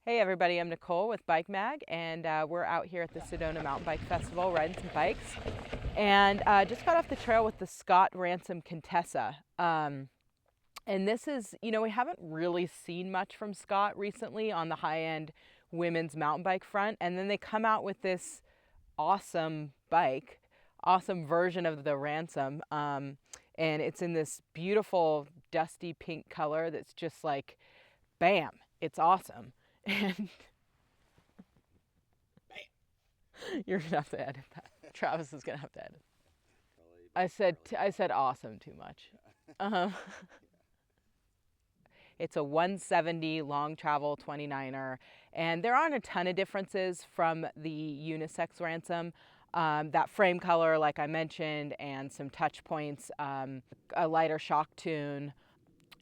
Hey everybody, I'm Nicole with Bike Mag, and we're out here at the Sedona Mountain Bike Festival riding some bikes. And just got off the trail with the Scott Ransom Contessa. And this is, we haven't really seen much from Scott recently on the high-end women's mountain bike front. And then they come out with this awesome bike, awesome version of the Ransom. And it's in this beautiful dusty pink color that's just like, bam, it's awesome. And you're gonna have to edit that. Travis is gonna have to edit. I said awesome too much. Um, it's a 170 long travel 29er, and there aren't a ton of differences from the unisex Ransom. That frame color, like I mentioned, and some touch points, a lighter shock tune,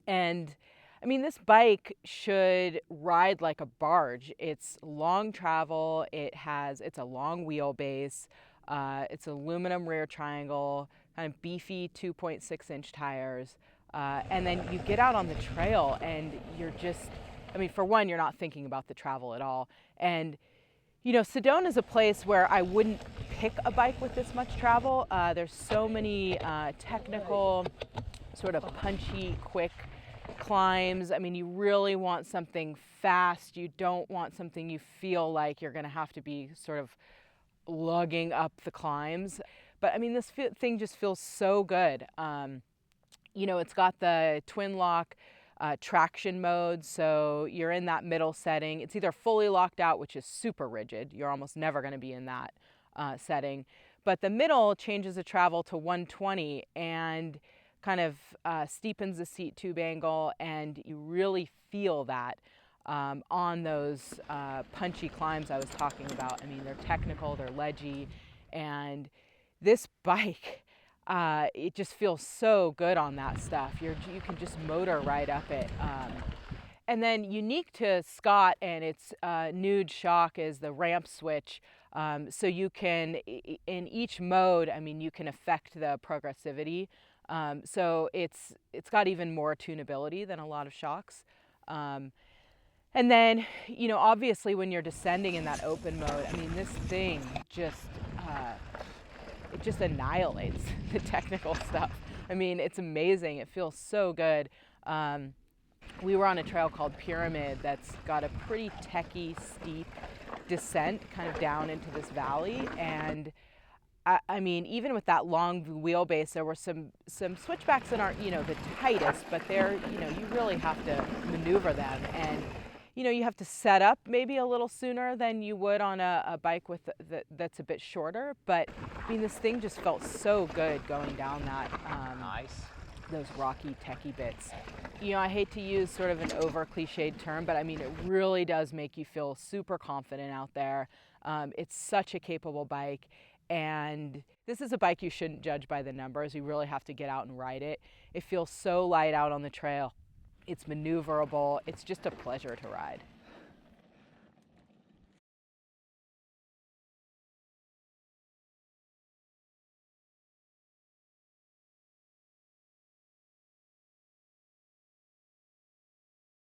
and I mean, this bike should ride like a barge. It's long travel. It's a long wheelbase. It's aluminum rear triangle, kind of beefy 2.6-inch tires. And then you get out on the trail and you're just, I mean, for one, you're not thinking about the travel at all. And, Sedona is a place where I wouldn't pick a bike with this much travel. There's so many technical, sort of punchy, quick climbs. I mean, you really want something fast. You don't want something you feel like you're going to have to be sort of lugging up the climbs. But I mean, this thing just feels so good. It's got the twin lock traction mode, so you're in that middle setting. It's either fully locked out, which is super rigid. You're almost never going to be in that setting. But the middle changes the travel to 120 and kind of steepens the seat tube angle, and you really feel that on those punchy climbs I was talking about. I mean, they're technical, they're ledgy, and this bike, it just feels so good on that stuff. You can just motor right up it. And then unique to Scott and its nude shock is the ramp switch. So you can, in each mode, I mean, you can affect the progressivity. So it's got even more tunability than a lot of shocks. And then, obviously when you're descending in that open mode, I mean, this thing just, it just annihilates the technical stuff. I mean, it's amazing. It feels so good. We were on a trail called Pyramid that's got a pretty techy, steep descent kind of down into this valley. And I mean, even with that long wheelbase, there were some switchbacks that aren't, the tightest, but they're, you really have to maneuver them. And, you have to set up maybe a little sooner than you would on a bike that's a bit shorter. But, I mean, this thing just felt so good going down that, those rocky, techie bits. I hate to use sort of an over cliched term, but I mean, it really does make you feel super confident out there. It's such a capable bike. And this is a bike you shouldn't judge by the numbers. You really have to get out and ride it. It feels so light out on the trail. It's maneuverable. It's just a pleasure to ride.